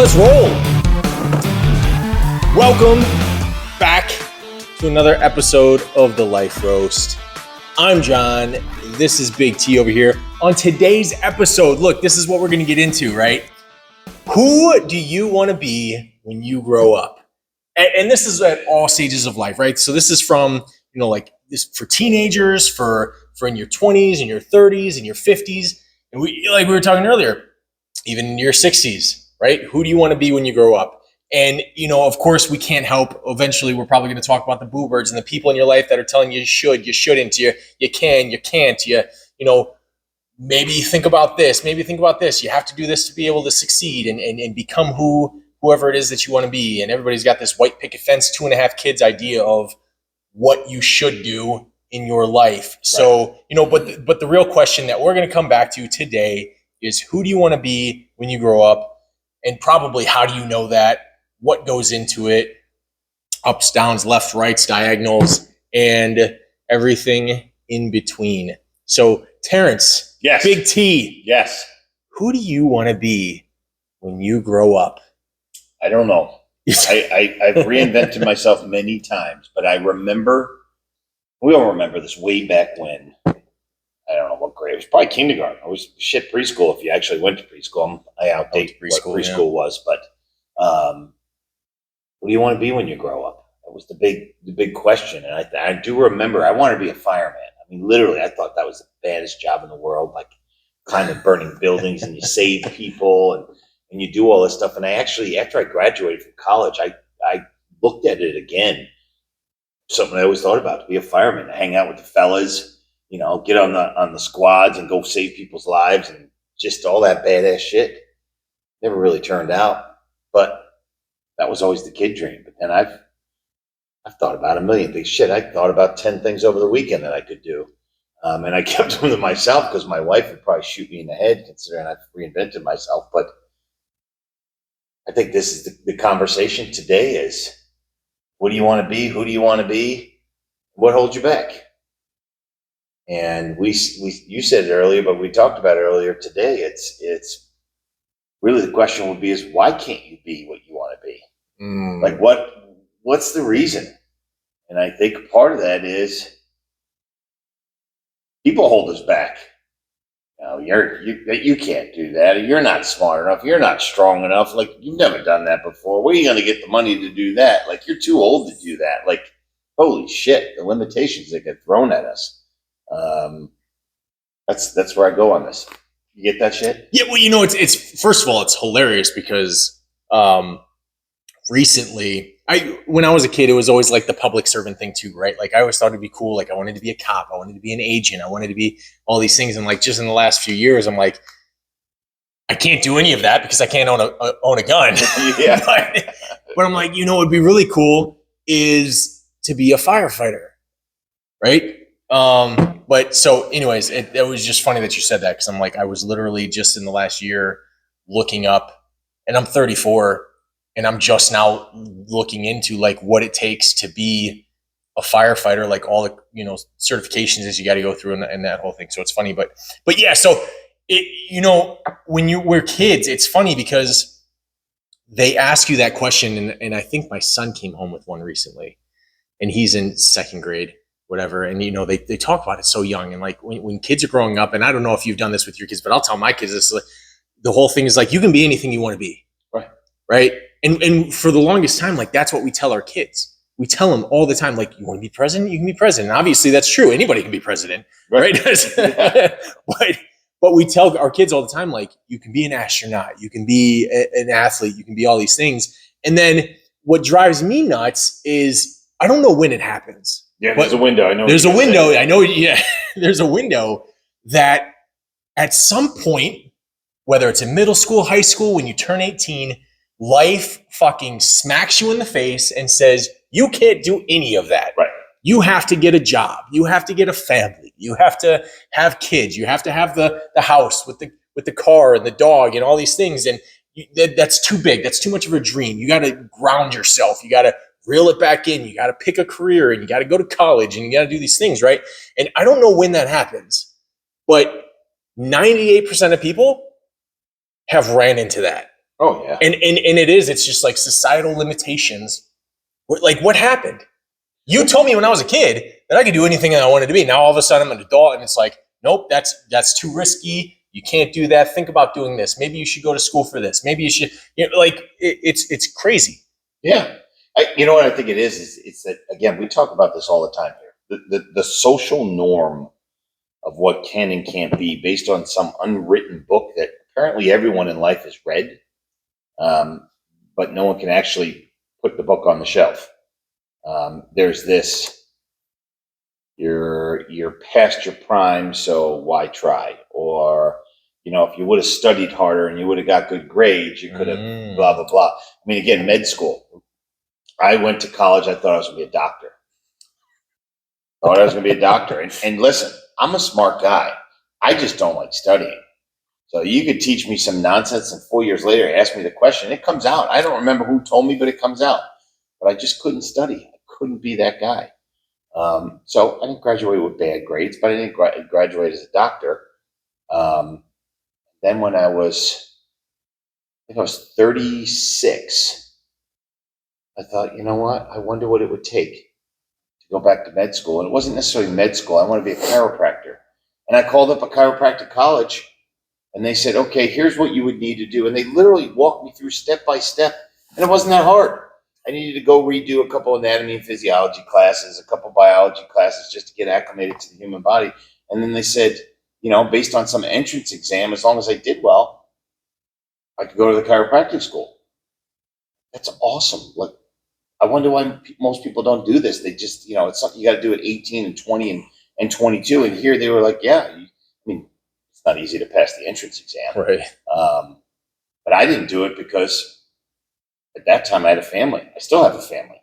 Let's roll. Welcome back to another episode of The Life Roast. I'm John. This is Big T over here. On today's episode, look, this is what we're going to get into, right? Who do you want to be when you grow up? And this is at all stages of life, right? So this is from, like this for teenagers, for in your 20s, in your 30s, in your 50s. And we were talking earlier, even in your 60s. Right? Who do you want to be when you grow up? And, of course, we can't help. Eventually, we're probably going to talk about the boo birds and the people in your life that are telling you should, you shouldn't, you can, you can't, maybe think about this, maybe think about this. You have to do this to be able to succeed and become whoever it is that you want to be. And everybody's got this white picket fence, 2.5 kids idea of what you should do in your life. So, but the real question that we're going to come back to today is who do you want to be when you grow up? And probably how do you know that? What goes into it? Ups, downs, left, rights, diagonals, and everything in between. So, Terrence, yes. Big T, yes. Who do you want to be when you grow up? I don't know. I've reinvented myself many times, but we all remember this way back when. I don't know what grade. It was probably kindergarten. It was shit preschool if you actually went to preschool. I outdate what preschool was, but what do you want to be when you grow up? That was the big question. And I do remember I wanted to be a fireman. I mean, literally, I thought that was the baddest job in the world, like climbing burning buildings and you save people and you do all this stuff. And I actually, after I graduated from college, I looked at it again. Something I always thought about, to be a fireman, to hang out with the fellas, get on the squads and go save people's lives and just all that badass shit. Never really turned out, but that was always the kid dream. But then I've thought about a million things. Shit, I thought about 10 things over the weekend that I could do. And I kept them to myself because my wife would probably shoot me in the head considering I've reinvented myself. But I think this is the conversation today is, what do you want to be? Who do you want to be? What holds you back? And you said it earlier, but we talked about it earlier today. It's really the question would be is why can't you be what you want to be? Like what's the reason? And I think part of that is people hold us back. You can't do that. You're not smart enough. You're not strong enough. Like you've never done that before. Where are you going to get the money to do that? Like you're too old to do that. Like holy shit, the limitations that get thrown at us. That's where I go on this. You get that shit? Yeah, well, it's first of all, it's hilarious because recently, when I was a kid, it was always like the public servant thing too, right? Like I always thought it'd be cool. Like I wanted to be a cop, I wanted to be an agent, I wanted to be all these things. And like just in the last few years, I'm like, I can't do any of that because I can't own a gun. Yeah. but I'm like, what'd be really cool is to be a firefighter, right? But so anyways, it was just funny that you said that because I'm like, I was literally just in the last year looking up, and I'm 34 and I'm just now looking into like what it takes to be a firefighter, like all the, certifications that you got to go through and that whole thing. So it's funny, but yeah, so it, when we're kids, it's funny because they ask you that question. And I think my son came home with one recently and he's in 2nd grade. Whatever. And, they talk about it so young. And like when kids are growing up, and I don't know if you've done this with your kids, but I'll tell my kids this, like, the whole thing is like, you can be anything you want to be. Right. And for the longest time, like, that's what we tell our kids. We tell them all the time, like, you want to be president? You can be president. And obviously that's true. Anybody can be president. Right. But we tell our kids all the time, like, you can be an astronaut, you can be an athlete, you can be all these things. And then what drives me nuts is I don't know when it happens. Yeah, there's a window. I know. There's a window. I know. Yeah, there's a window that at some point, whether it's in middle school, high school, when you turn 18, life fucking smacks you in the face and says, you can't do any of that. Right. You have to get a job. You have to get a family. You have to have kids. You have to have the house with the car and the dog and all these things. And that's too big. That's too much of a dream. You got to ground yourself. You got to reel it back in. You got to pick a career and you got to go to college and you got to do these things, right? And I don't know when that happens, but 98% of people have ran into that. Oh yeah. And it's just like societal limitations. Like, what happened? You told me when I was a kid that I could do anything that I wanted to be. Now all of a sudden I'm an adult and it's like, nope, that's too risky. You can't do that. Think about doing this. Maybe you should go to school for this. Maybe you should, like it's crazy. Yeah. You know what I think it is it's that, again, we talk about this all the time here. The social norm of what can and can't be based on some unwritten book that apparently everyone in life has read, but no one can actually put the book on the shelf. There's this, you're past your prime, so why try? Or, if you would have studied harder and you would have got good grades, you could have blah, blah, blah. I mean, again, med school. I went to college. I thought I was going to be a doctor. And listen, I'm a smart guy. I just don't like studying. So you could teach me some nonsense and 4 years later, ask me the question. It comes out. I don't remember who told me, but it comes out. But I just couldn't study. I couldn't be that guy. So I didn't graduate with bad grades, but I didn't graduate as a doctor. Then when I think I was 36, I thought, you know what? I wonder what it would take to go back to med school. And it wasn't necessarily med school. I want to be a chiropractor. And I called up a chiropractic college and they said, okay, here's what you would need to do. And they literally walked me through step by step. And it wasn't that hard. I needed to go redo a couple anatomy and physiology classes, a couple biology classes just to get acclimated to the human body. And then they said, based on some entrance exam, as long as I did well, I could go to the chiropractic school. That's awesome. Like, I wonder why most people don't do this. They just, it's something you got to do at 18 and 20 and 22. And here they were like, it's not easy to pass the entrance exam. Right. But I didn't do it because at that time I had a family. I still have a family.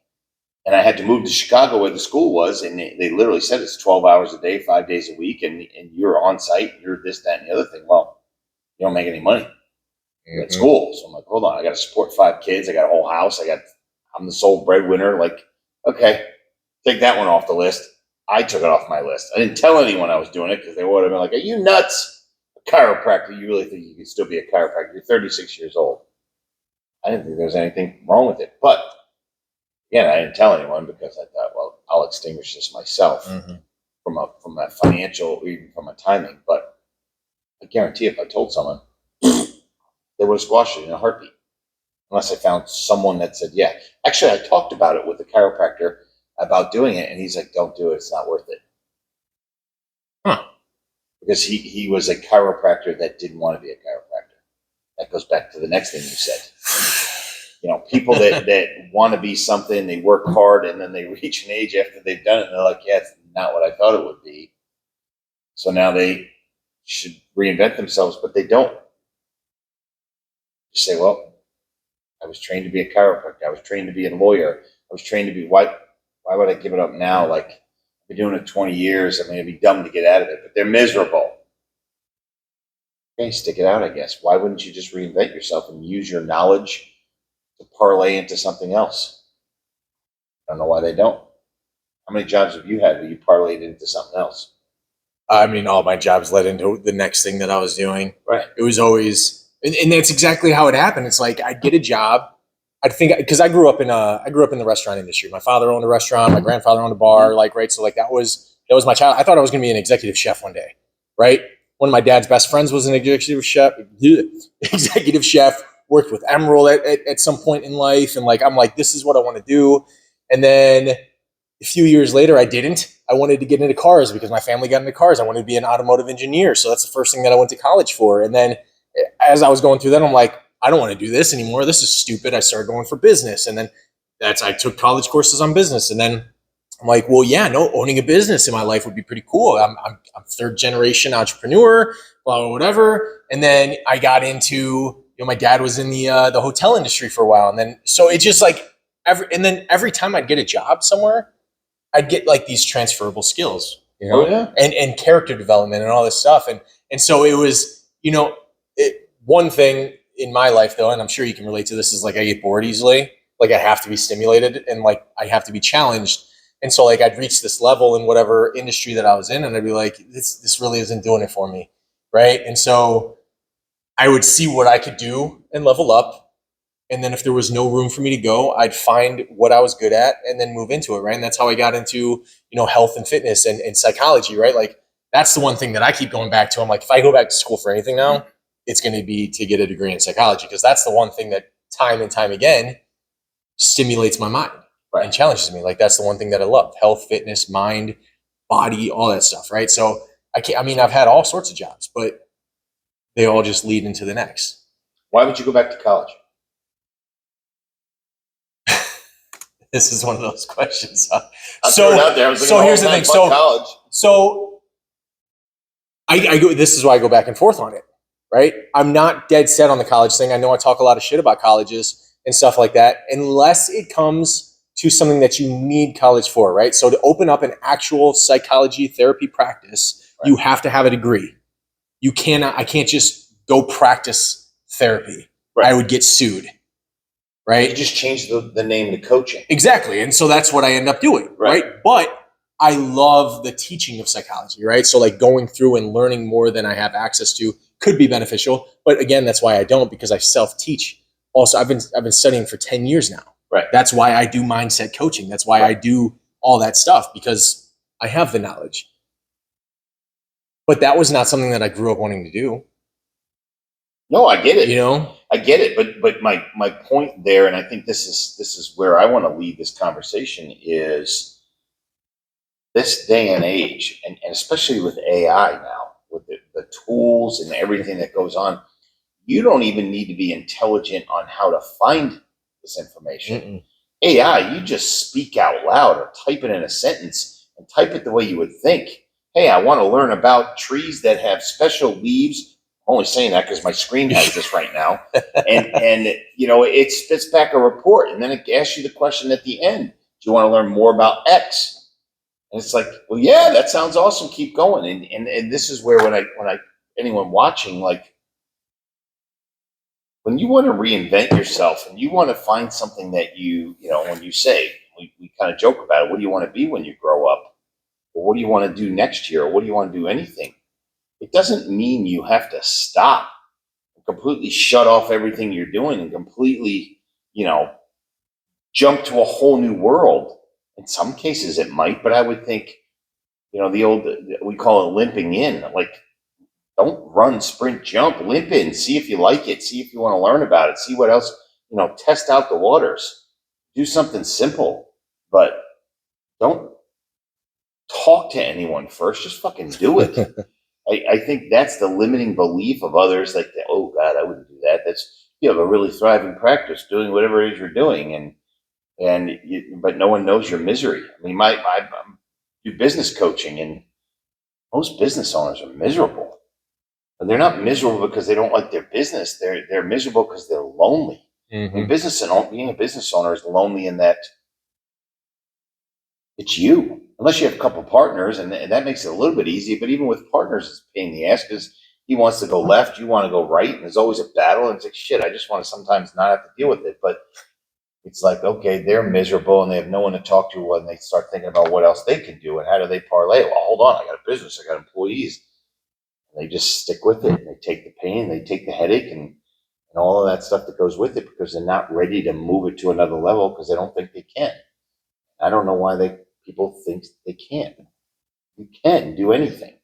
And I had to move to Chicago where the school was. And they literally said it's 12 hours a day, 5 days a week. And you're on site, you're this, that, and the other thing. Well, you don't make any money. You're at school. So I'm like, hold on, I got to support 5 kids. I got a whole house. I'm the sole breadwinner. Like, okay, take that one off the list. I took it off my list. I didn't tell anyone I was doing it because they would have been like, are you nuts? A chiropractor? You really think you can still be a chiropractor? You're 36 years old. I didn't think there was anything wrong with it. But again, I didn't tell anyone because I thought, well, I'll extinguish this myself from a financial or even from a timing. But I guarantee if I told someone, they would have squashed it in a heartbeat. Unless I found someone that said, yeah. Actually, I talked about it with a chiropractor about doing it, and he's like, don't do it. It's not worth it. Huh. Because he was a chiropractor that didn't want to be a chiropractor. That goes back to the next thing you said. People that want to be something, they work hard, and then they reach an age after they've done it, and they're like, yeah, it's not what I thought it would be. So now they should reinvent themselves, but they don't. You say, well, I was trained to be a chiropractor. I was trained to be a lawyer. I was trained to be why would I give it up now? Like, I've been doing it 20 years. I mean, it'd be dumb to get out of it, but they're miserable. Okay, stick it out, I guess. Why wouldn't you just reinvent yourself and use your knowledge to parlay into something else? I don't know why they don't. How many jobs have you had where you parlayed into something else? I mean, all my jobs led into the next thing that I was doing. Right. It was always, and that's exactly how it happened. It's like I'd get a job. I'd think because I grew up in the restaurant industry. My father owned a restaurant. My grandfather owned a bar. Like, right. So like that was my child. I thought I was going to be an executive chef one day. Right. One of my dad's best friends was an executive chef. Worked with Emerald at some point in life, and like I'm like, this is what I want to do. And then a few years later, I didn't. I wanted to get into cars because my family got into cars. I wanted to be an automotive engineer. So that's the first thing that I went to college for. And then as I was going through that, I'm like, I don't want to do this anymore. This is stupid. I started going for business. And then I took college courses on business. And then I'm like, well, yeah, no, owning a business in my life would be pretty cool. I'm third generation entrepreneur, blah, blah, whatever. And then I got into, my dad was in the hotel industry for a while. And then, so it just like, every time I'd get a job somewhere, I'd get like these transferable skills, Oh, yeah. and character development and all this stuff. And so it was, one thing in my life though, and I'm sure you can relate to this, is like I get bored easily. Like I have to be stimulated and like I have to be challenged. And so like I'd reach this level in whatever industry that I was in and I'd be like, this really isn't doing it for me. Right. And so I would see what I could do and level up. And then if there was no room for me to go, I'd find what I was good at and then move into it, right? And that's how I got into, health and fitness and psychology, right? Like that's the one thing that I keep going back to. I'm like, if I go back to school for anything now, it's going to be to get a degree in psychology, because that's the one thing that time and time again stimulates my mind and challenges me. Like that's the one thing that I love: health, fitness, mind, body, all that stuff, right? So I've had all sorts of jobs, but they all just lead into the next. Why would you go back to college? This is one of those questions. So here's the thing. So I go. This is why I go back and forth on it, right? I'm not dead set on the college thing. I know I talk a lot of shit about colleges and stuff like that, unless it comes to something that you need college for, right? So to open up an actual psychology therapy practice, you have to have a degree. I can't just go practice therapy. I would get sued. Right? You just change the name to coaching. Exactly. And so that's what I end up doing. Right. But I love the teaching of psychology, right? So like going through and learning more than I have access to could be beneficial. But again, that's why I don't, because I self-teach. Also, I've been studying for 10 years now. Right. That's why I do mindset coaching. That's why I do all that stuff, because I have the knowledge. But that was not something that I grew up wanting to do. No, I get it. I get it. But my point there, and I think this is where I want to lead this conversation, is this day and age, and especially with AI now, with the tools and everything that goes on, you don't even need to be intelligent on how to find this information. AI, you just speak out loud or type it in a sentence and type it the way you would think. Hey, I want to learn about trees that have special leaves. I'm only saying that because my screen has this right now. And it spits back a report, and then it asks you the question at the end. Do you want to learn more about X? And it's like, well, yeah, that sounds awesome. Keep going. And this is where anyone watching, like, when you want to reinvent yourself and you want to find something that when you say, we kind of joke about it, what do you want to be when you grow up? Or what do you want to do next year? Or what do you want to do anything? It doesn't mean you have to stop and completely shut off everything you're doing and completely, jump to a whole new world. In some cases it might, but I would think, the old, we call it limping in. Like, don't run, sprint, jump, limp in, see if you like it, see if you want to learn about it, see what else, test out the waters, do something simple, but don't talk to anyone first, just fucking do it. I think that's the limiting belief of others. Like, oh God, I wouldn't do that. You have a really thriving practice doing whatever it is you're doing, but no one knows your misery. I mean, I do business coaching, and most business owners are miserable, and they're not miserable because they don't like their business. They're miserable because they're lonely. And being a business owner is lonely in that it's you. Unless you have a couple partners, and that makes it a little bit easy. But even with partners, it's a pain in the ass because he wants to go left, you want to go right, and there's always a battle. And it's like, shit, I just want to sometimes not have to deal with it. But it's like, okay, they're miserable and they have no one to talk to when they start thinking about what else they can do and how do they parlay. Well, hold on, I got a business, I got employees. And they just stick with it, and they take the pain, they take the headache, and all of that stuff that goes with it, because they're not ready to move it to another level because they don't think they can. I don't know why people think they can't. You can do anything.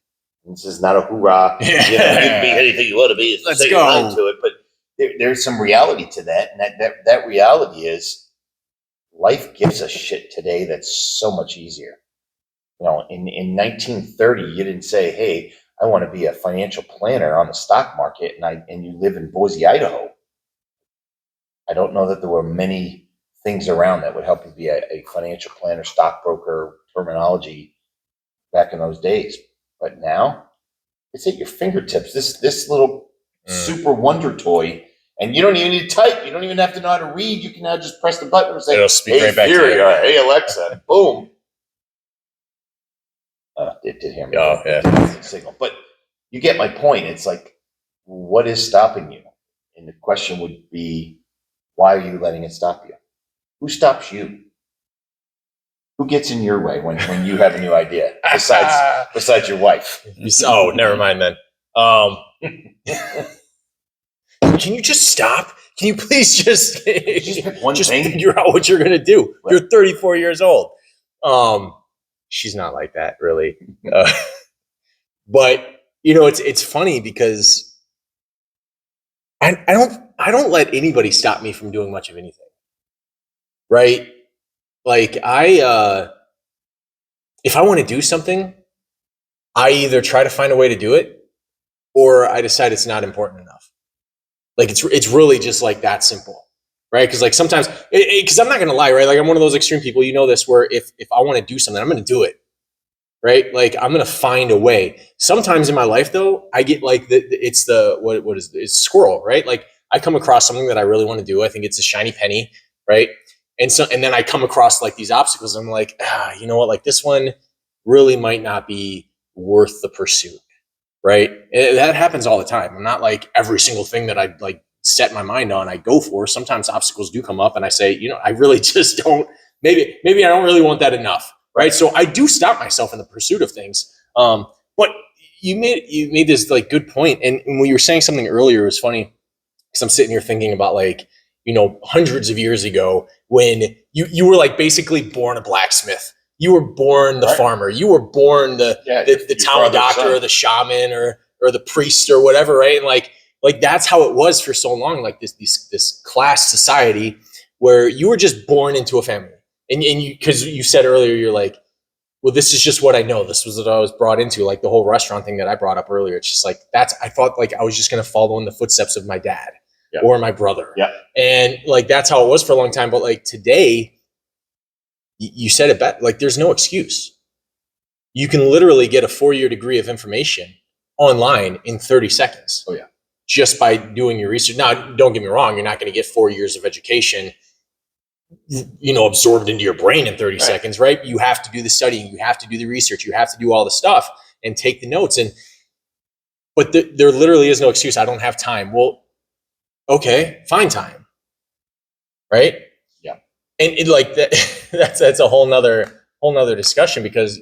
This is not a hoorah. You can be anything you want to be. Let's go to it. But there's some reality to that, and that reality is life gives us shit today that's so much easier. In 1930, you didn't say, "Hey, I want to be a financial planner on the stock market," and you live in Boise, Idaho. I don't know that there were many things around that would help you be a financial planner, stockbroker, terminology back in those days. But now it's at your fingertips. This little super wonder toy, and you don't even need to type. You don't even have to know how to read. You can now just press the button and say, it'll speak "Hey right back Siri," to you. or "Hey Alexa," boom. It did hear me. Oh, yeah. Signal. But you get my point. It's like, what is stopping you? And the question would be, why are you letting it stop you? Who stops you? Who gets in your way when you have a new idea besides your wife? Oh, never mind then. can you just stop? Can you please just pick one thing? Figure out what you're going to do? Right. You're 34 years old. She's not like that, really. But it's funny because I don't let anybody stop me from doing much of anything. Right? Like if I want to do something, I either try to find a way to do it, or I decide it's not important enough. Like it's really just like that simple, right? Because like sometimes, because I'm not gonna lie, right? Like I'm one of those extreme people, this, where if I want to do something, I'm gonna do it, right? Like I'm gonna find a way. Sometimes in my life, though, I get like it's squirrel, right? Like I come across something that I really want to do. I think it's a shiny penny, right? And then I come across like these obstacles. I'm like, you know what? Like this one really might not be worth the pursuit. Right. That happens all the time. I'm not like every single thing that I like set my mind on, I go for. Sometimes obstacles do come up and I say, I really just don't, maybe I don't really want that enough. Right. So I do stop myself in the pursuit of things. But you made this like good point. And when you were saying something earlier, it was funny because I'm sitting here thinking about like, hundreds of years ago when you were like basically born a blacksmith. You were born the farmer. You were born the town doctor or the shaman or the priest or whatever, right? And like that's how it was for so long. Like this class society where you were just born into a family, and you, because you said earlier, you're like, well, this is just what I know. This was what I was brought into. Like the whole restaurant thing that I brought up earlier. It's just like I thought like I was just going to follow in the footsteps of my dad or my brother, and like that's how it was for a long time. But like today, you said it better. Like there's no excuse. You can literally get a 4-year degree of information online in 30 seconds. Oh yeah. Just by doing your research. Now, don't get me wrong. You're not going to get 4 years of education, absorbed into your brain in 30 seconds, right? You have to do the studying. You have to do the research. You have to do all the stuff and take the notes. But there literally is no excuse. I don't have time. Well, okay, find time. Right? And it like that, that's a whole nother discussion because,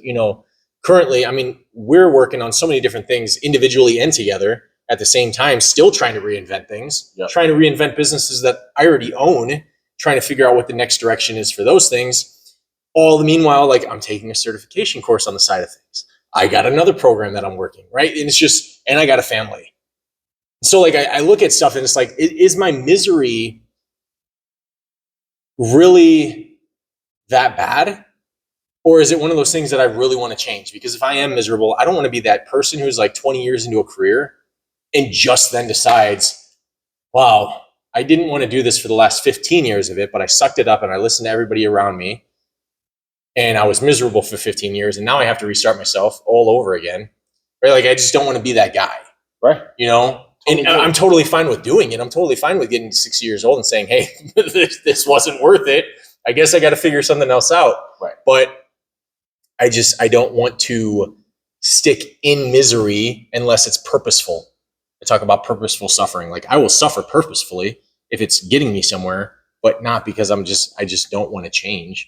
currently, I mean, we're working on so many different things individually and together at the same time, still trying to reinvent things, trying to reinvent businesses that I already own, trying to figure out what the next direction is for those things. All the meanwhile, like I'm taking a certification course on the side of things. I got another program that I'm working, right? And it's just, and I got a family. So like, I look at stuff and it's like, is my misery really that bad? Or is it one of those things that I really want to change? Because if I am miserable, I don't want to be that person who's like 20 years into a career and just then decides, wow, I didn't want to do this for the last 15 years of it, but I sucked it up and I listened to everybody around me and I was miserable for 15 years. And now I have to restart myself all over again. Right? Like, I just don't want to be that guy. Right. And I'm totally fine with doing it. I'm totally fine with getting 60 years old and saying, hey, this wasn't worth it. I guess I got to figure something else out. Right. But I don't want to stick in misery unless it's purposeful. I talk about purposeful suffering. Like I will suffer purposefully if it's getting me somewhere, but not because I just don't want to change.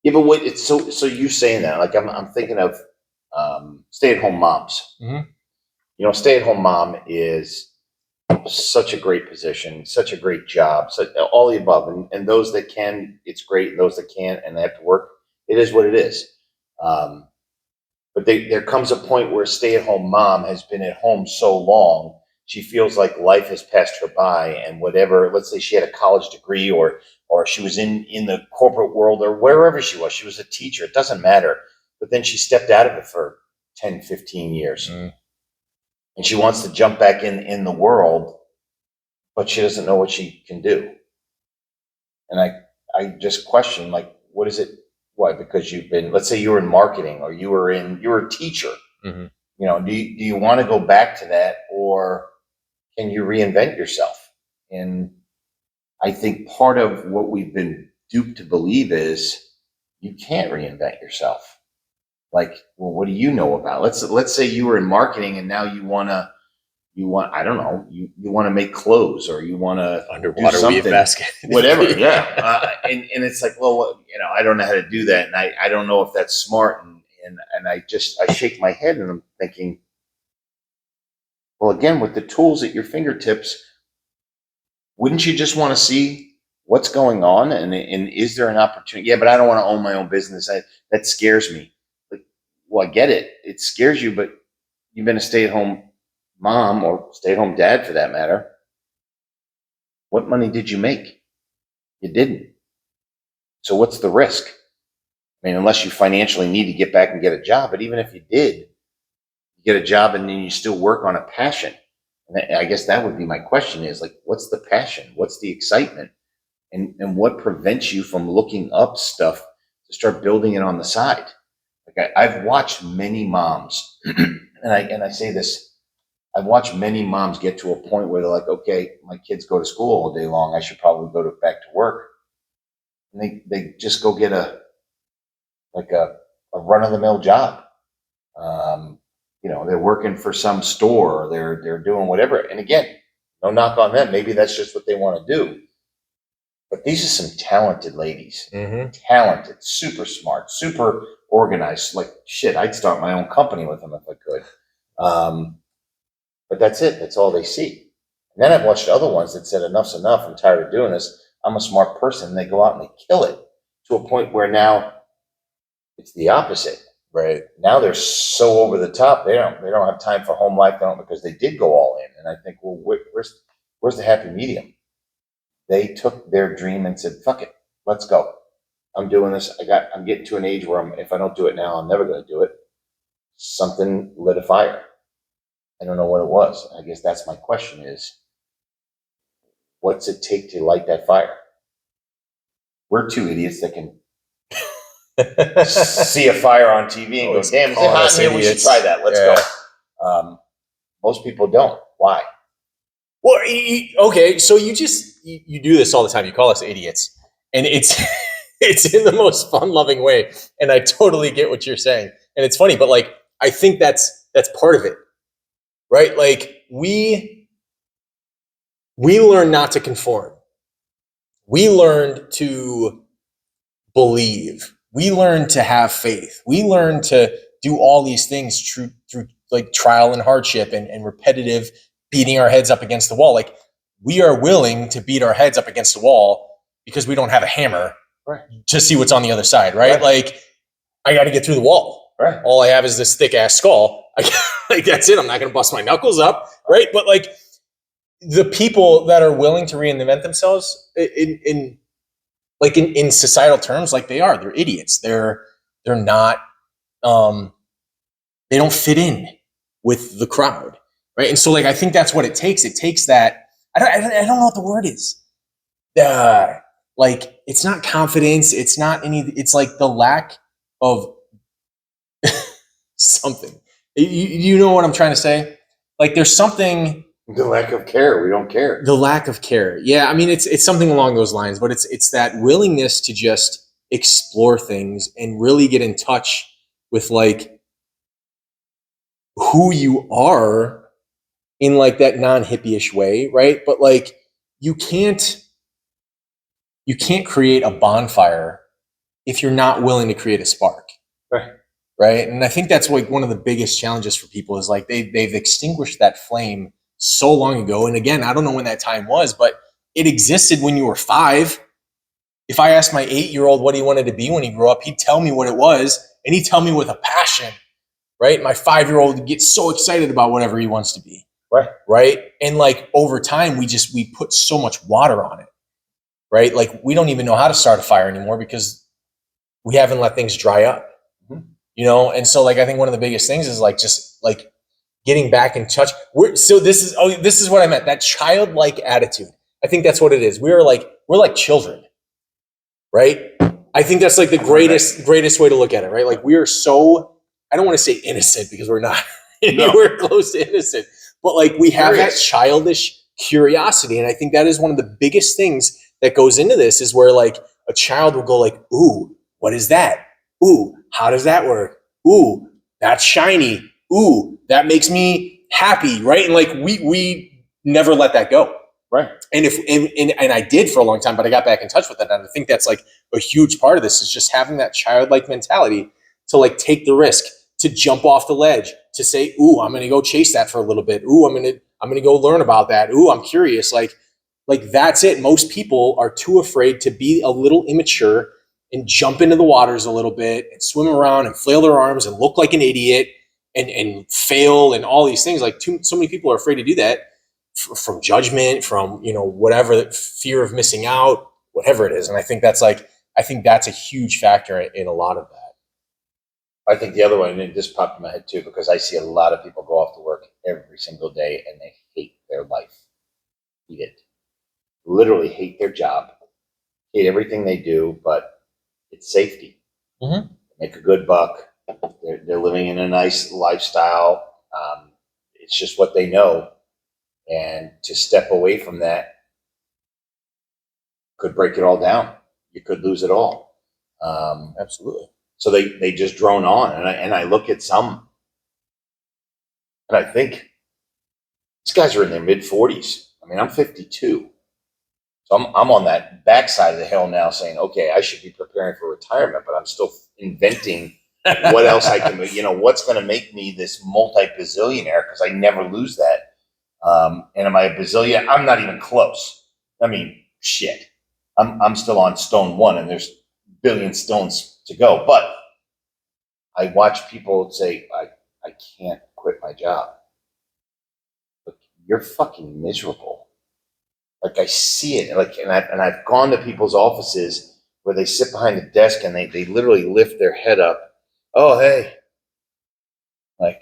Yeah, but it's so you saying that, like I'm thinking of stay-at-home moms. Mm-hmm. Stay-at-home mom is such a great position, such a great job, so all the above. And those that can, it's great. And those that can't and they have to work, it is what it is. But there comes a point where a stay-at-home mom has been at home so long, she feels like life has passed her by, and whatever, let's say she had a college degree or she was in the corporate world or wherever she was a teacher, it doesn't matter. But then she stepped out of it for 10, 15 years. Mm. And she wants to jump back in the world, but she doesn't know what she can do. And I just question, like, what is it? Why? Because you've been, let's say you were in marketing or you were a teacher. Mm-hmm. Do you want to go back to that, or can you reinvent yourself? And I think part of what we've been duped to believe is you can't reinvent yourself. Like, well, what do you know about? Let's say you were in marketing and now you want I don't know, you want to make clothes or you want to underwater weave basket, whatever. Yeah. And it's like, well, I don't know how to do that. And I don't know if that's smart. And I shake my head and I'm thinking, well, again, with the tools at your fingertips, wouldn't you just want to see what's going on? And is there an opportunity? Yeah, but I don't want to own my own business. That scares me. Like, well, I get it. It scares you, but you've been a stay-at-home mom or stay-at-home dad for that matter. What money did you make? You didn't. So what's the risk? I mean, unless you financially need to get back and get a job, but even if you did, you get a job and then you still work on a passion. And I guess that would be my question is like, what's the passion? What's the excitement? And what prevents you from looking up stuff to start building it on the side? Like I've watched many moms, and I say this, I've watched many moms get to a point where they're like, okay, my kids go to school all day long. I should probably go back to work. And they just go get a run-of-the-mill job. They're working for some store, or they're doing whatever. And again, no knock on them. Maybe that's just what they want to do. But these are some talented ladies. Mm-hmm. Talented, super smart, super organized. Like shit, I'd start my own company with them if I could. But that's it. That's all they see. And then I've watched other ones that said, enough's enough. I'm tired of doing this. I'm a smart person. And they go out and they kill it to a point where now it's the opposite. Right. Now they're so over the top. They don't have time for home life. They don't, because they did go all in. And I think, well, where's the happy medium? They took their dream and said, fuck it, let's go. I'm doing this. I'm getting to an age where if I don't do it now, I'm never going to do it. Something lit a fire. I don't know what it was. I guess that's my question is, what's it take to light that fire? We're two idiots that can see a fire on TV and go, damn, is it hot in here? We should try that. Let's go. Most people don't. Why? Well, okay, so you do this all the time. You call us idiots, and it's it's in the most fun-loving way. And I totally get what you're saying, and it's funny, but like I think that's part of it, right? Like we learn not to conform. We learned to believe. We learned to have faith. We learned to do all these things through like trial and hardship and repetitive beating our heads up against the wall. Like we are willing to beat our heads up against the wall because we don't have a hammer to see what's on the other side, right? Like I got to get through the wall. Right. All I have is this thick ass skull. Like that's it. I'm not going to bust my knuckles up, right? But like the people that are willing to reinvent themselves in societal terms, like they're idiots. They're not. They don't fit in with the crowd. Right. And so like, I think that's what it takes. It takes that. I don't know what the word is. Like, it's not confidence. It's not it's like the lack of something. You know what I'm trying to say? Like there's something. The lack of care. We don't care. The lack of care. Yeah. I mean, it's something along those lines, but it's that willingness to just explore things and really get in touch with like who you are in like that non-hippie-ish way, right? But like you can't create a bonfire if you're not willing to create a spark. Right? And I think that's like one of the biggest challenges for people is like they've extinguished that flame so long ago. And again, I don't know when that time was, but it existed when you were 5. If I asked my 8-year-old what he wanted to be when he grew up, he'd tell me what it was, and he'd tell me with a passion, right? My 5-year-old gets so excited about whatever he wants to be. Right. And like over time, we put so much water on it, right? Like we don't even know how to start a fire anymore because we haven't let things dry up, And so like, I think one of the biggest things is like, just like getting back in touch. This is what I meant. That childlike attitude. I think that's what it is. We're like children, right? I think that's like the greatest way to look at it, right? Like we are so, I don't want to say innocent because we're not anywhere close to innocent. But like we have that childish curiosity. And I think that is one of the biggest things that goes into this is where like a child will go like, ooh, what is that? Ooh, how does that work? Ooh, that's shiny. Ooh, that makes me happy. Right. And like we never let that go. Right. And and I did for a long time, but I got back in touch with it. And I think that's like a huge part of this is just having that childlike mentality to like take the risk, to jump off the ledge, to say, ooh, I'm going to go chase that for a little bit. Ooh, I'm going to go learn about that. Ooh, I'm curious. Like Like that's it. Most people are too afraid to be a little immature and jump into the waters a little bit and swim around and flail their arms and look like an idiot and fail and all these things. Like so many people are afraid to do that from judgment, from, whatever, fear of missing out, whatever it is. And I think that's a huge factor in a lot of that. I think the other one, and it just popped in my head too, because I see a lot of people go off to work every single day and they hate their life. Hate it. Literally hate their job, hate everything they do, but it's safety. Mm-hmm. Make a good buck. They're living in a nice lifestyle. It's just what they know. And to step away from that could break it all down. You could lose it all. Absolutely. So they just drone on. And I look at some, and I think these guys are in their mid 40s. I mean, I'm 52. So I'm on that backside of the hill now saying, okay, I should be preparing for retirement, but I'm still inventing what else I can, what's going to make me this multi-bazillionaire, because I never lose that. And am I a bazillion? I'm not even close. I mean, shit. I'm still on stone one and there's billion stones to go. But I watch people say, I can't quit my job. But you're fucking miserable. Like I see it, and I've gone to people's offices where they sit behind the desk and they literally lift their head up. Oh, hey, like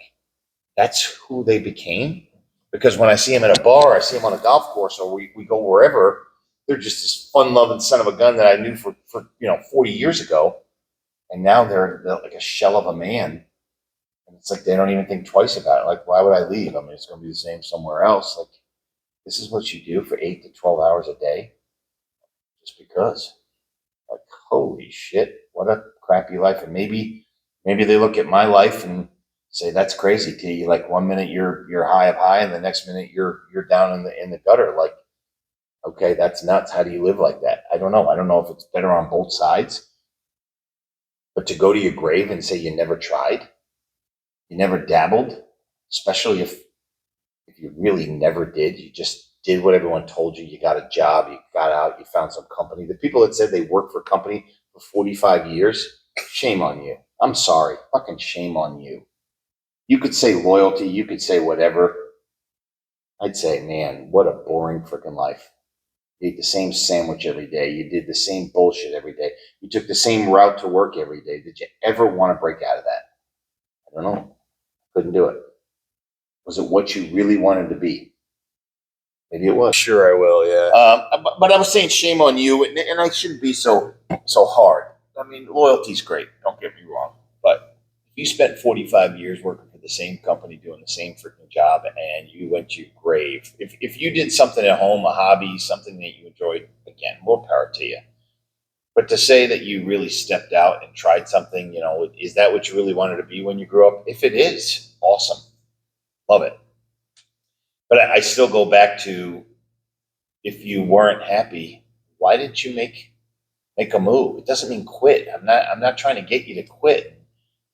that's who they became. Because when I see them at a bar, I see them on a golf course, or we go wherever, they're just this fun-loving son of a gun that I knew for 40 years ago, and now they're like a shell of a man. And it's like they don't even think twice about it. Like, why would I leave? I mean, it's going to be the same somewhere else. Like, this is what you do for 8 to 12 hours a day, just because. Like, holy shit, what a crappy life. And maybe they look at my life and say, that's crazy to you. Like, one minute you're high up high, and the next minute you're down in the gutter. Like, okay, that's nuts. How do you live like that? I don't know. I don't know if it's better on both sides. But to go to your grave and say you never tried, you never dabbled, especially if you really never did, you just did what everyone told you. You got a job, you got out, you found some company. The people that said they worked for a company for 45 years, shame on you. I'm sorry. Fucking shame on you. You could say loyalty, you could say whatever. I'd say, man, what a boring freaking life. You ate the same sandwich every day. You did the same bullshit every day. You took the same route to work every day. Did you ever want to break out of that? I don't know. Couldn't do it. Was it what you really wanted to be? Maybe it was. Sure, I will. Yeah. But I was saying shame on you, and I shouldn't be so hard. I mean, loyalty's great. Don't get me wrong. But if you spent 45 years working for the same company, doing the same freaking job, and you went to your grave, if you did something at home, a hobby, something that you enjoyed, again, more power to you. But to say that you really stepped out and tried something, is that what you really wanted to be when you grew up? If it is, awesome. Love it. But I still go back to, if you weren't happy, why didn't you make a move? It doesn't mean quit. I'm not trying to get you to quit.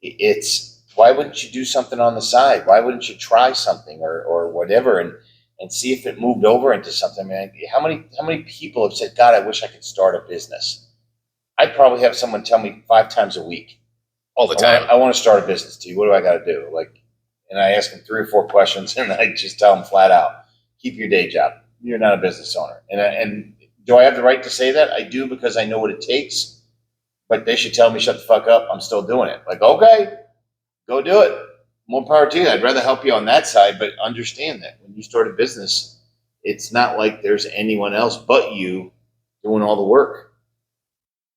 It's, why wouldn't you do something on the side? Why wouldn't you try something or whatever and see if it moved over into something? I mean, how many people have said, God, I wish I could start a business? I'd probably have someone tell me 5 times a week. All the time. I want to start a business, T. What do I got to do? And I ask them 3 or 4 questions, and I just tell them flat out, keep your day job. You're not a business owner. And do I have the right to say that? I do, because I know what it takes. But they should tell me, shut the fuck up. I'm still doing it. Like, okay, go do it. More power to you. I'd rather help you on that side, but understand that when you start a business, it's not like there's anyone else but you doing all the work.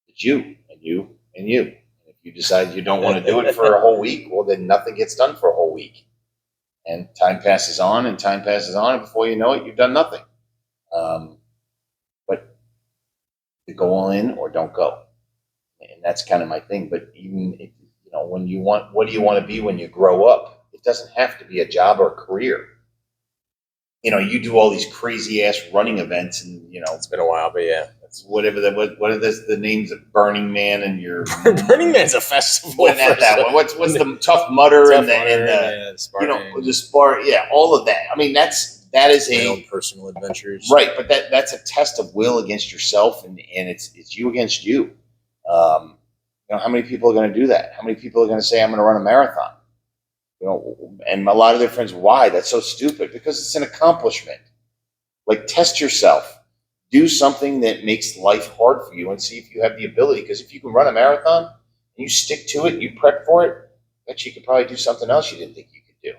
It's you and you and you. If you decide you don't want to do it for a whole week, well, then nothing gets done for a whole week. And time passes on, and before you know it, you've done nothing. But to go all in or don't go. And that's kind of my thing. But even if, what do you want to be when you grow up? It doesn't have to be a job or a career. You do all these crazy ass running events, and it's been a while, but yeah, it's whatever what are the names of Burning Man and your Burning Man's a festival. What's the Tough Mudder and the Spartan. the Spark, yeah, all of that. I mean, that's that is my own personal adventures. Right, but that's a test of will against yourself, and it's you against you. How many people are going to do that? How many people are going to say, I'm going to run a marathon? And a lot of their friends, why? That's so stupid. Because it's an accomplishment. Like, test yourself. Do something that makes life hard for you and see if you have the ability. Because if you can run a marathon and you stick to it, you prep for it, I bet you could probably do something else you didn't think you could do.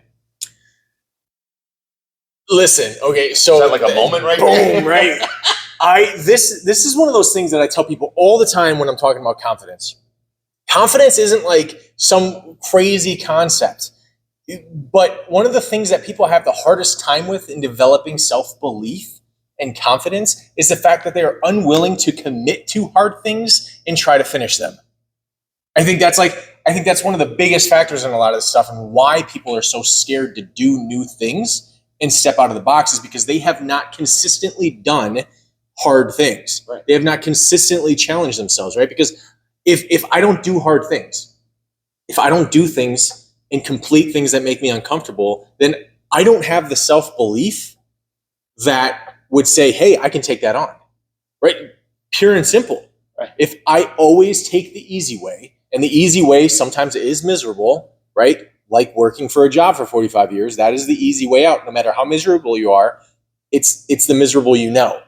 Listen, okay, so is that like a moment right boom, there? right? This is one of those things that I tell people all the time when I'm talking about confidence. Confidence isn't like some crazy concept. But one of the things that people have the hardest time with in developing self-belief and confidence is the fact that they are unwilling to commit to hard things and try to finish them. I think that's one of the biggest factors in a lot of this stuff, and why people are so scared to do new things and step out of the box is because they have not consistently done hard things. Right. They have not consistently challenged themselves, right? Because if I don't do hard things, if I don't do things and complete things that make me uncomfortable, then I don't have the self-belief that would say, hey, I can take that on, right? Pure and simple. Right. If I always take the easy way, and the easy way sometimes is miserable, right? Like working for a job for 45 years, that is the easy way out. No matter how miserable you are, it's the miserable you know.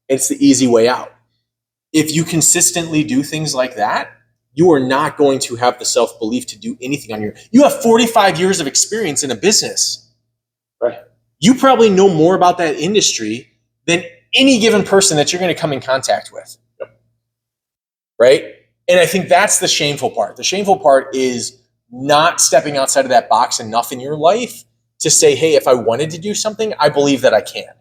It's the easy way out. If you consistently do things like that, you are not going to have the self-belief to do anything on your own. You have 45 years of experience in a business. Right. You probably know more about that industry than any given person that you're going to come in contact with. Yep. Right? And I think that's the shameful part. The shameful part is not stepping outside of that box enough in your life to say, hey, if I wanted to do something, I believe that I can.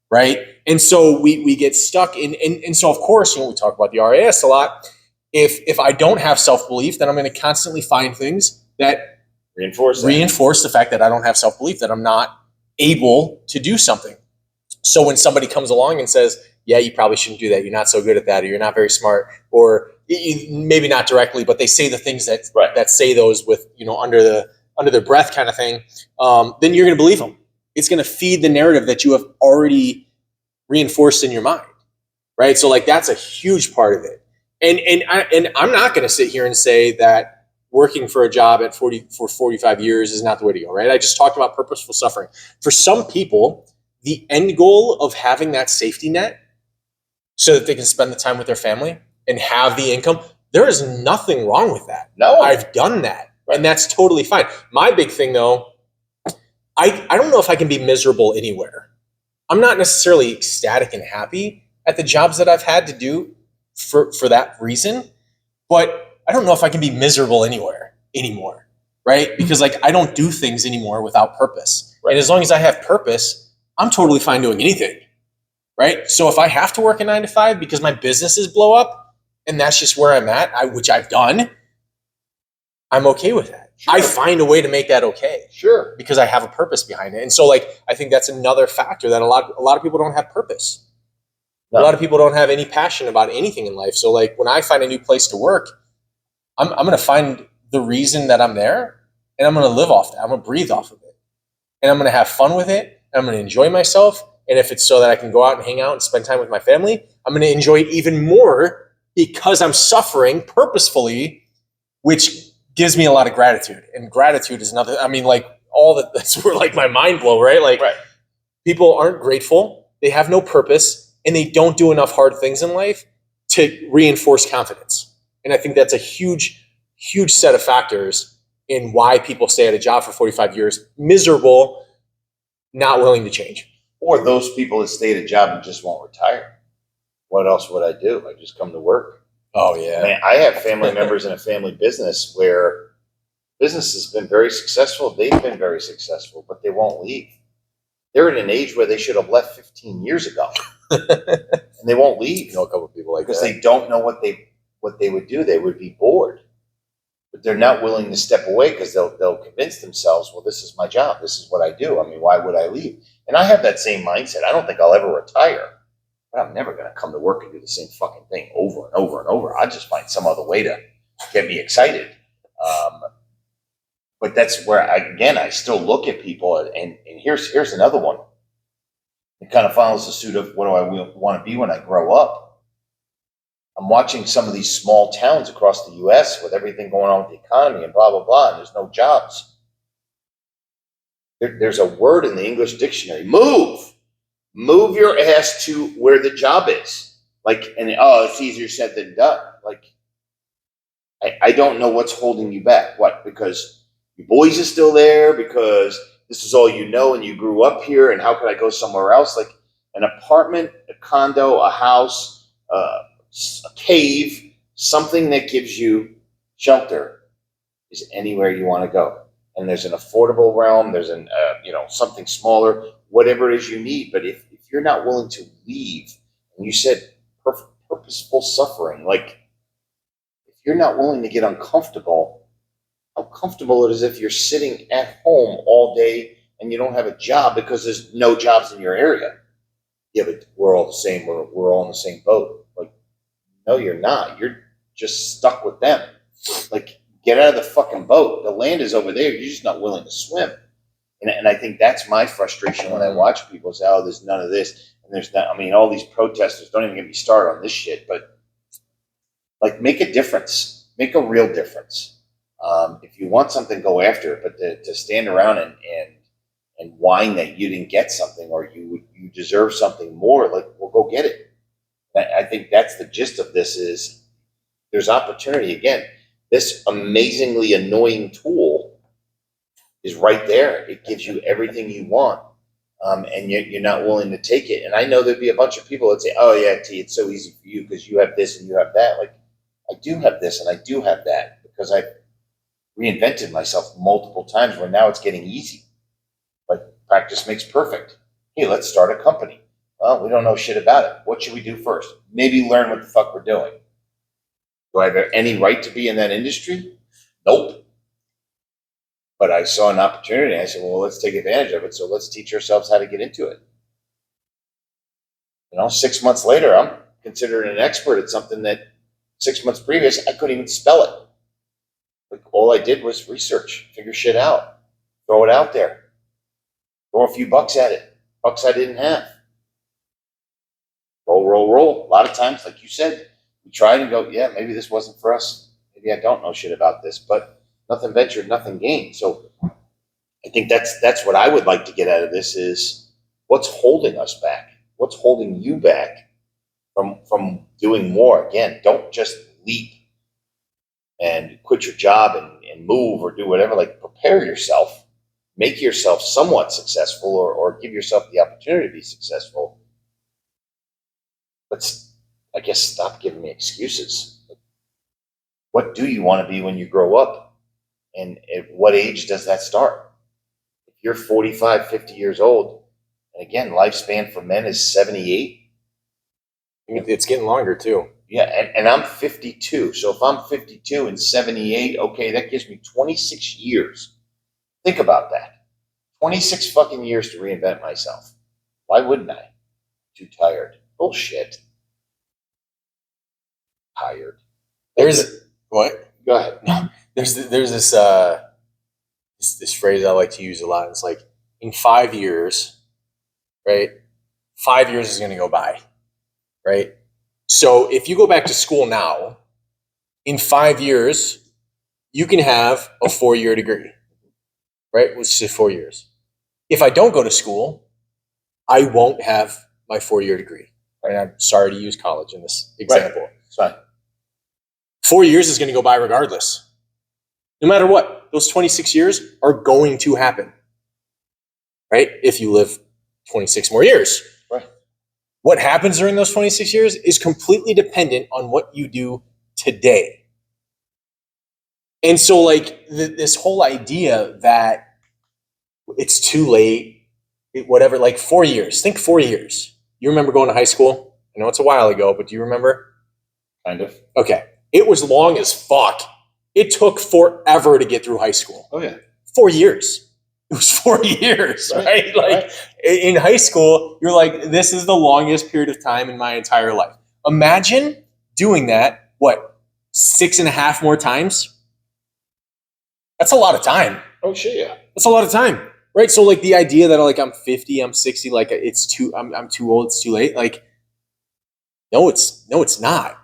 Right. And so we get stuck in, and so of course, we talk about the RAS a lot. If I don't have self-belief, then I'm going to constantly find things that reinforce the fact that I don't have self-belief, that I'm not able to do something. So when somebody comes along and says, yeah, you probably shouldn't do that, you're not so good at that, or you're not very smart, or maybe not directly, but they say the things that say those with, under their breath kind of thing, then you're going to believe them. It's going to feed the narrative that you have already reinforced in your mind, right? So that's a huge part of it. And I'm not going to sit here and say that working for a job for 45 years is not the way to go, right? I just talked about purposeful suffering. For some people, the end goal of having that safety net so that they can spend the time with their family and have the income, there is nothing wrong with that. No. I've done that, and that's totally fine. My big thing, though, I don't know if I can be miserable anywhere. I'm not necessarily ecstatic and happy at the jobs that I've had to do for that reason, but I don't know if I can be miserable anywhere anymore, right? Because I don't do things anymore without purpose. Right. And as long as I have purpose, I'm totally fine doing anything, right? So if I have to work a 9 to 5 because my businesses blow up and that's just where I'm at, which I've done, I'm okay with that. Sure. I find a way to make that okay. Sure. Because I have a purpose behind it. And so I think that's another factor, that a lot of people don't have purpose. No. A lot of people don't have any passion about anything in life. So when I find a new place to work, I'm going to find the reason that I'm there, and I'm going to live off that. I'm going to breathe off of it. And I'm going to have fun with it. And I'm going to enjoy myself. And if it's so that I can go out and hang out and spend time with my family, I'm going to enjoy it even more because I'm suffering purposefully, which gives me a lot of gratitude. And gratitude is another, that's where my mind blow, right? Right. People aren't grateful. They have no purpose, and they don't do enough hard things in life to reinforce confidence. And I think that's a huge, huge set of factors in why people stay at a job for 45 years, miserable, not willing to change. Or those people that stay at a job and just won't retire. What else would I do? I just come to work. Oh, yeah. Man, I have family members in a family business where business has been very successful. They've been very successful, but they won't leave. They're in an age where they should have left 15 years ago. And they won't leave. You know a couple of people like because that. They don't know what they would do. They would be bored. But they're not willing to step away because they'll convince themselves, well, this is my job. This is what I do. Why would I leave? And I have that same mindset. I don't think I'll ever retire. But I'm never going to come to work and do the same fucking thing over and over and over. I'll just find some other way to get me excited. But that's where, I still look at people. And here's another one. It kind of follows the suit of what do I want to be when I grow up. I'm watching some of these small towns across the U.S. with everything going on with the economy and blah, blah, blah, and there's no jobs. There's a word in the English dictionary, move. Move your ass to where the job is. Like, and it's easier said than done. Like, I don't know what's holding you back. What? Because your boys are still there? Because this is all you know and you grew up here, and how can I go somewhere else? Like an apartment, a condo, a house, a cave, something that gives you shelter is anywhere you want to go. And there's an affordable realm, there's an something smaller, whatever it is you need. But if you're not willing to leave, and you said purposeful suffering, like if you're not willing to get uncomfortable, how comfortable it is if you're sitting at home all day and you don't have a job because there's no jobs in your area. Yeah, but we're all the same. We're all in the same boat. Like, no, you're not. You're just stuck with them. Like, get out of the fucking boat. The land is over there. You're just not willing to swim. And I think that's my frustration when I watch people say, oh, there's none of this. And there's not, I mean, all these protesters, don't even get me started on this shit, but like, make a difference. Make a real difference. If you want something, go after it. But to stand around and whine that you didn't get something or you deserve something more, like, well, go get it. I think that's the gist of this is there's opportunity. Again, this amazingly annoying tool is right there. It gives you everything you want, and you're not willing to take it. And I know there'd be a bunch of people that say, oh, yeah, T, it's so easy for you because you have this and you have that. Like, I do have this and I do have that because I've reinvented myself multiple times where now it's getting easy. But practice makes perfect. Hey, let's start a company. Well, we don't know shit about it. What should we do first? Maybe learn what the fuck we're doing. Do I have any right to be in that industry? Nope. But I saw an opportunity. I said, well, let's take advantage of it. So let's teach ourselves how to get into it. 6 months later, I'm considered an expert at something that 6 months previous, I couldn't even spell it. Like, all I did was research, figure shit out, throw it out there, throw a few bucks at it, bucks I didn't have. Roll. A lot of times, like you said, we try and go, yeah, maybe this wasn't for us. Maybe I don't know shit about this, but nothing ventured, nothing gained. So I think that's what I would like to get out of this is what's holding us back? What's holding you back from doing more? Again, don't just leap and quit your job and move or do whatever. Like, prepare yourself, make yourself somewhat successful or give yourself the opportunity to be successful. But I guess stop giving me excuses. What do you want to be when you grow up? And at what age does that start? If you're 45, 50 years old, and again, lifespan for men is 78. It's getting longer too. Yeah, and I'm 52. So if I'm 52 and 78, okay, that gives me 26 years. Think about that. 26 fucking years to reinvent myself. Why wouldn't I? Too tired. Bullshit. Tired. There's what? Go ahead. No, there's this this phrase I like to use a lot. It's like, in 5 years, right? 5 years is going to go by, right? So if you go back to school now, in 5 years, you can have a 4-year degree, right? Which is 4 years. If I don't go to school, I won't have my 4-year degree. Right? I'm sorry to use college in this example. Right. It's fine. 4 years is going to go by regardless. No matter what, those 26 years are going to happen, right? If you live 26 more years. Right. What happens during those 26 years is completely dependent on what you do today. And so, like, this whole idea that it's too late, whatever, like 4 years. Think 4 years. You remember going to high school? I know it's a while ago, but do you remember? Kind of. Okay. It was long as fuck. It took forever to get through high school. Oh, yeah. 4 years. It was 4 years, right? Like, in high school, you're like, this is the longest period of time in my entire life. Imagine doing that, 6.5 more times? That's a lot of time. Oh, shit, yeah. That's a lot of time. Right. So like the idea that like I'm 50, I'm 60, like I'm too old, it's too late. Like, no, it's not.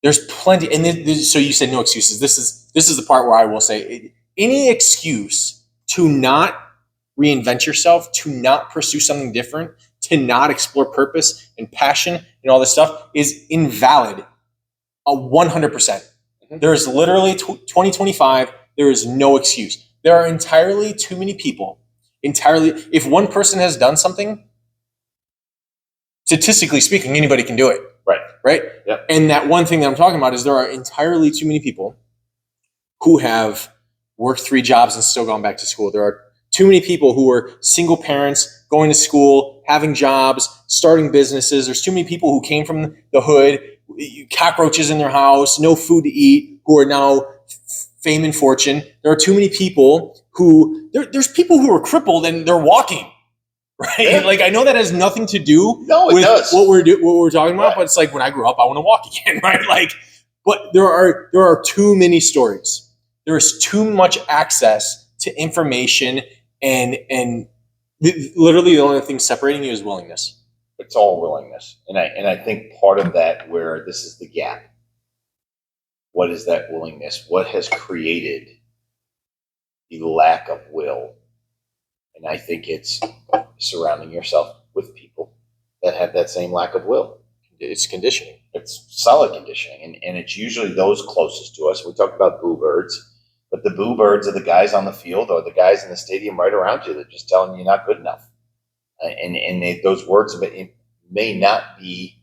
There's plenty. And so you said no excuses. This is the part where I will say any excuse to not reinvent yourself, to not pursue something different, to not explore purpose and passion and all this stuff is invalid. 100%. There is literally 2025. There is no excuse. There are entirely too many people. If one person has done something, statistically speaking, anybody can do it. Right. Yep. And that one thing that I'm talking about is there are entirely too many people who have worked 3 jobs and still gone back to school. There are too many people who are single parents, going to school, having jobs, starting businesses. There's too many people who came from the hood, cockroaches in their house, no food to eat, who are now fame and fortune. There are too many people who there's people who are crippled and they're walking, right? Yeah. Like I know that has nothing to do with what we're talking about, right. But it's like when I grew up, I want to walk again, right? Like, but there are too many stories. There's too much access to information, and literally the only thing separating you is willingness. It's all willingness, and I think part of that where this is the gap. What is that willingness? What has created the lack of will? And I think it's surrounding yourself with people that have that same lack of will. It's conditioning. It's solid conditioning. And it's usually those closest to us. We talk about boo birds, but the boo birds are the guys on the field or the guys in the stadium right around you that are just telling you you're not good enough. And those words may not be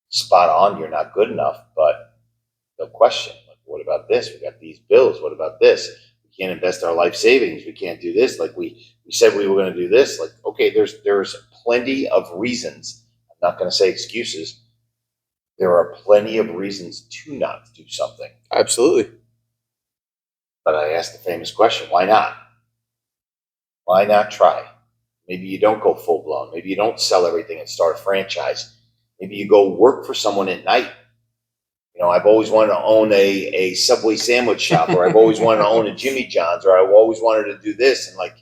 spot on, you're not good enough, but no question. Like, what about this? We got these bills. What about this? We can't invest our life savings. We can't do this. Like we said we were going to do this. Like, okay, there's plenty of reasons. I'm not going to say excuses. There are plenty of reasons to not do something. Absolutely. But I asked the famous question, why not? Why not try? Maybe you don't go full blown. Maybe you don't sell everything and start a franchise. Maybe you go work for someone at night. You know, I've always wanted to own a Subway sandwich shop, or I've always wanted to own a Jimmy John's, or I've always wanted to do this. And like,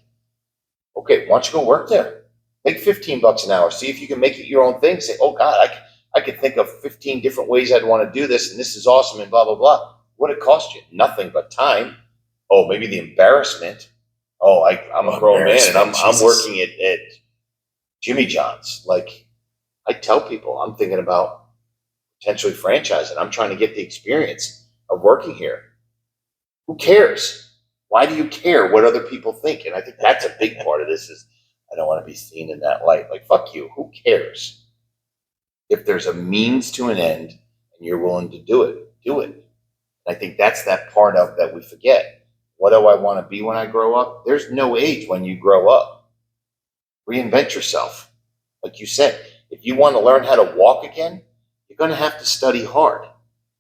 okay, why don't you go work there? Make $15 an hour. See if you can make it your own thing. Say, oh God, I could think of 15 different ways I'd want to do this, and this is awesome, and blah, blah, blah. What it cost you? Nothing but time. Oh, maybe the embarrassment. Oh, I'm a grown man, and I'm working at Jimmy John's. Like, I tell people, I'm thinking about potentially franchising. I'm trying to get the experience of working here. Who cares? Why do you care what other people think? And I think that's a big part of this is I don't want to be seen in that light. Like, fuck you. Who cares? If there's a means to an end and you're willing to do it, do it. And I think that's that part of that we forget. What do I want to be when I grow up? There's no age when you grow up. Reinvent yourself. Like you said, if you want to learn how to walk again, you're going to have to study hard.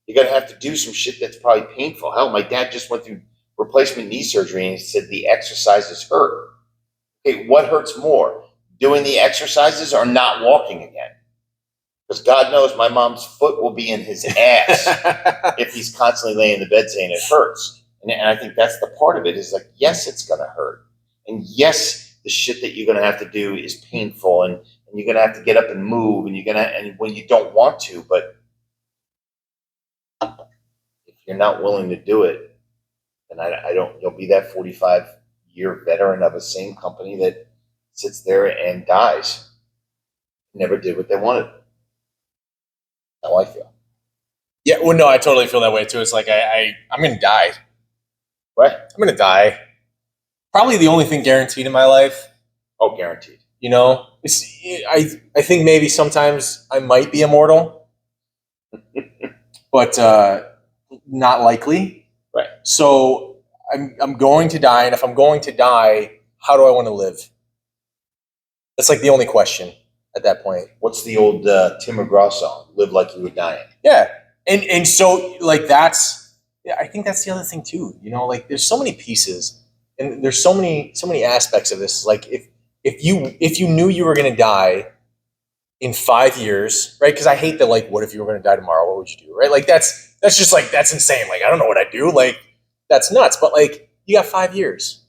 You're going to have to do some shit that's probably painful. Hell, my dad just went through replacement knee surgery and he said the exercises hurt. Okay, what hurts more? Doing the exercises or not walking again? Because God knows my mom's foot will be in his ass if he's constantly laying in the bed saying it hurts. And I think that's the part of it is like, yes, it's going to hurt. And yes, the shit that you're going to have to do is painful and you're going to have to get up and move and when you don't want to, but if you're not willing to do it, then you'll be that 45-year veteran of a same company that sits there and dies. Never did what they wanted. That's how I feel. Yeah, well, no, I totally feel that way too. It's like I'm going to die. Right? I'm going to die. Probably the only thing guaranteed in my life. Oh, guaranteed. You know, I think maybe sometimes I might be immortal, but not likely. Right. So I'm going to die, and if I'm going to die, how do I want to live? That's like the only question at that point. What's the old Tim McGraw song? Live like you were dying. Yeah, and so like I think that's the other thing too. You know, like there's so many pieces, and there's so many aspects of this. Like if you knew you were going to die in 5 years, right? Because I hate that. Like, what if you were going to die tomorrow? What would you do, right? Like that's just like that's insane. Like I don't know what I'd do. Like that's nuts. But like you got 5 years,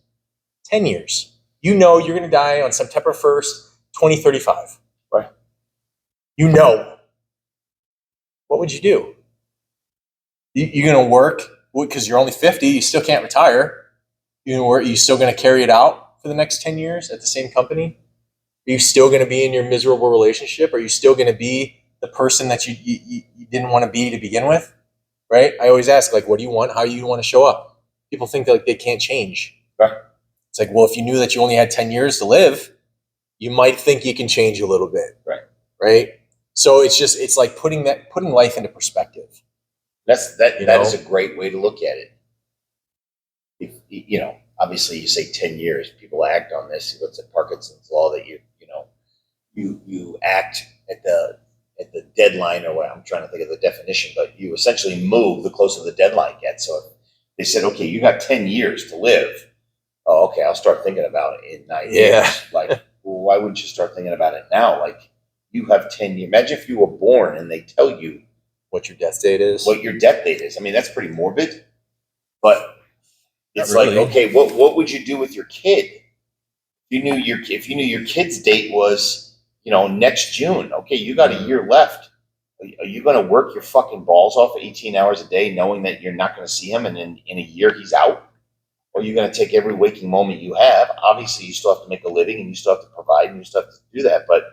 10 years, You know you're going to die on September 1st, 2035. Right. You know. What would you do? You're going to work because you're only 50. You still can't retire. You're going to work. You still going to carry it out for the next 10 years at the same company? Are you still going to be in your miserable relationship? Are you still going to be the person that you didn't want to be to begin with? Right? I always ask, like, what do you want? How do you want to show up? People think that, like, they can't change. Right. It's like, well, if you knew that you only had 10 years to live, you might think you can change a little bit. Right. Right. So it's like putting life into perspective. That is a great way to look at it. If, obviously you say 10 years, people act on this. What's it, Parkinson's law, that you act at the deadline, or what, I'm trying to think of the definition, but you essentially move the closer the deadline gets. So if they said, okay, you got 10 years to live. Oh, okay, I'll start thinking about it in 9 years. Like, well, why wouldn't you start thinking about it now? Like, you have 10 years. Imagine if you were born and they tell you what your death date is. What your death date is. I mean, that's pretty morbid, but it's really. Like, okay, what would you do with your kid? If you knew your kid's date was, next June, okay, you got a year left. Are you going to work your fucking balls off 18 hours a day knowing that you're not going to see him and in a year he's out? Or are you going to take every waking moment you have? Obviously, you still have to make a living and you still have to provide and you still have to do that. But,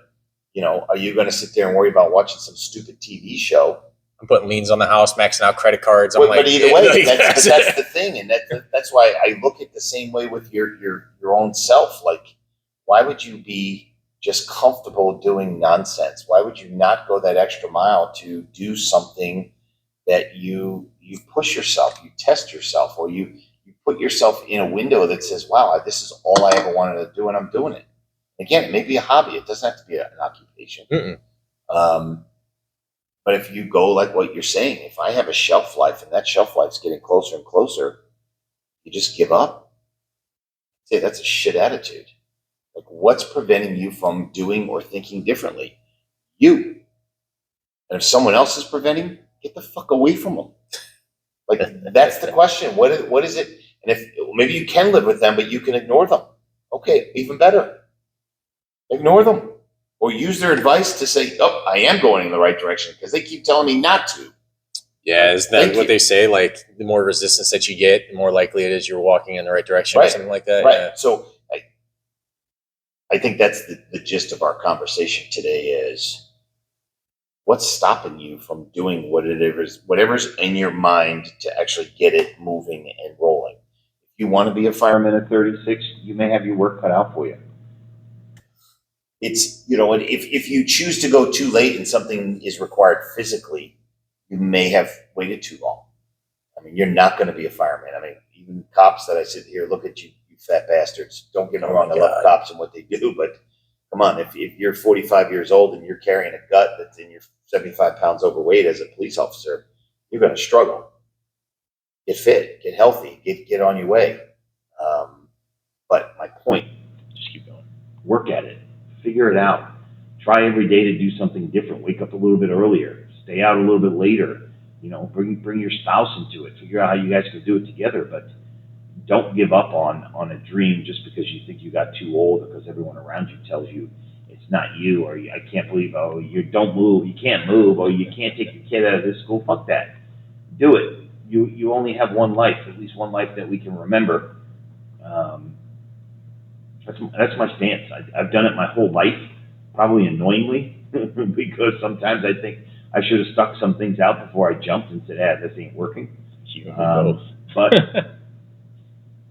are you going to sit there and worry about watching some stupid TV show? I'm putting liens on the house, maxing out credit cards. But either way, that's the thing. And that's why I look at the same way with your own self. Like, why would you be just comfortable doing nonsense? Why would you not go that extra mile to do something that you push yourself, you test yourself, or you put yourself in a window that says, wow, this is all I ever wanted to do, and I'm doing it. Again, it may be a hobby. It doesn't have to be an occupation. But if you go like what you're saying, if I have a shelf life and that shelf life's getting closer and closer, you just give up. Say, that's a shit attitude. Like, what's preventing you from doing or thinking differently? You. And if someone else is preventing, get the fuck away from them. Like, that's the question. What is it? And if maybe you can live with them, but you can ignore them. Okay, even better. Ignore them. Or use their advice to say, oh, I am going in the right direction, because they keep telling me not to. Yeah, isn't that what they say? Like, the more resistance that you get, the more likely it is you're walking in the right direction, or something like that. Right. Yeah. So I think that's the gist of our conversation today is, what's stopping you from doing whatever's in your mind to actually get it moving and rolling? If you want to be a fireman at 36, you may have your work cut out for you. It's, if you choose to go too late and something is required physically, you may have waited too long. I mean, you're not going to be a fireman. I mean, even cops that I sit here, look at you, you fat bastards. Don't get me wrong, I love cops and what they do, but come on, if you're 45 years old and you're carrying a gut that's in your 75 pounds overweight as a police officer, you're going to struggle. Get fit, get healthy, get on your way. But my point, just keep going. Work at it. Figure it out. Try every day to do something different. Wake up a little bit earlier. Stay out a little bit later. Bring your spouse into it. Figure out how you guys can do it together. But don't give up on a dream just because you think you got too old, or because everyone around you tells you it's not you, or I can't believe, you don't move, you can't move, or you can't take your kid out of this school. Fuck that. Do it. You only have one life, at least one life that we can remember. That's my stance. I've done it my whole life, probably annoyingly, because sometimes I think I should have stuck some things out before I jumped and said, this ain't working. But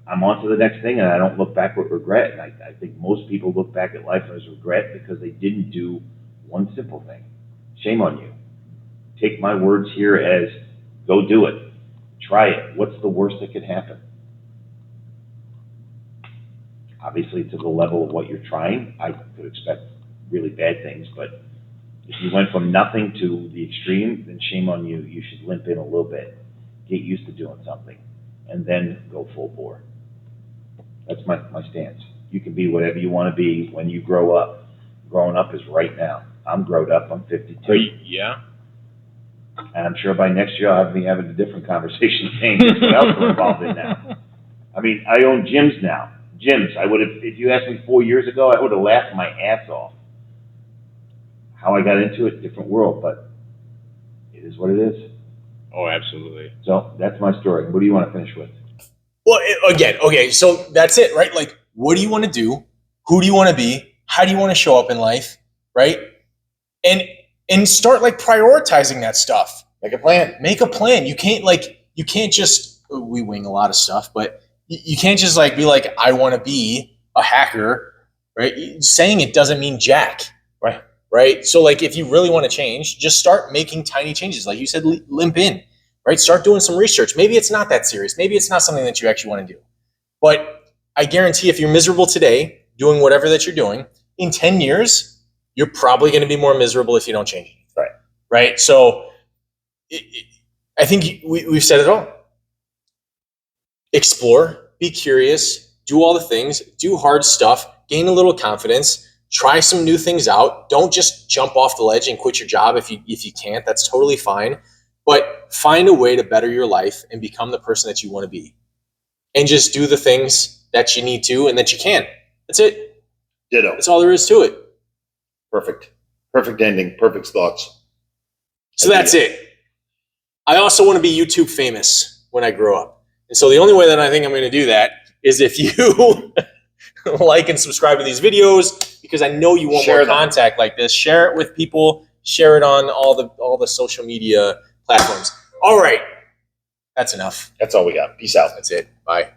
I'm on to the next thing, and I don't look back with regret. And I think most people look back at life as regret because they didn't do one simple thing. Shame on you. Take my words here as, go do it. Try it. What's the worst that could happen? Obviously, to the level of what you're trying, I could expect really bad things. But if you went from nothing to the extreme, then shame on you. You should limp in a little bit. Get used to doing something. And then go full bore. That's my stance. You can be whatever you want to be when you grow up. Growing up is right now. I'm grown up. I'm 52. Yeah. And I'm sure by next year I'll be having a different conversation saying what else we're involved in now. I mean, I own gyms now. gyms. I would have, if you asked me 4 years ago, I would have laughed my ass off. How I got into it, different world, but it is what it is. Oh, absolutely. So that's my story. What do you want to finish with? Well, again, okay, so that's it, right? Like, what do you want to do? Who do you want to be? How do you want to show up in life, right? And start like prioritizing that stuff. Make a plan. Make a plan. You can't just, we wing a lot of stuff, but you can't just like be like, I want to be a hacker, right? Saying it doesn't mean jack. Right. Right. So like, if you really want to change, just start making tiny changes. Like you said, limp in, right? Start doing some research. Maybe it's not that serious. Maybe it's not something that you actually want to do. But I guarantee if you're miserable today, doing whatever that you're doing, in 10 years, you're probably going to be more miserable if you don't change it. Right. Right. So I think we've said it all. Explore, be curious, do all the things, do hard stuff, gain a little confidence, try some new things out. Don't just jump off the ledge and quit your job if you can't. That's totally fine. But find a way to better your life and become the person that you want to be. And just do the things that you need to and that you can. That's it. Ditto. That's all there is to it. Perfect. Perfect ending. Perfect thoughts. So that's it. I also want to be YouTube famous when I grow up. And so the only way that I think I'm going to do that is if you like and subscribe to these videos, because I know you want more contact like this. Share it with people. Share it on all the social media platforms. All right. That's enough. That's all we got. Peace out. That's it. Bye.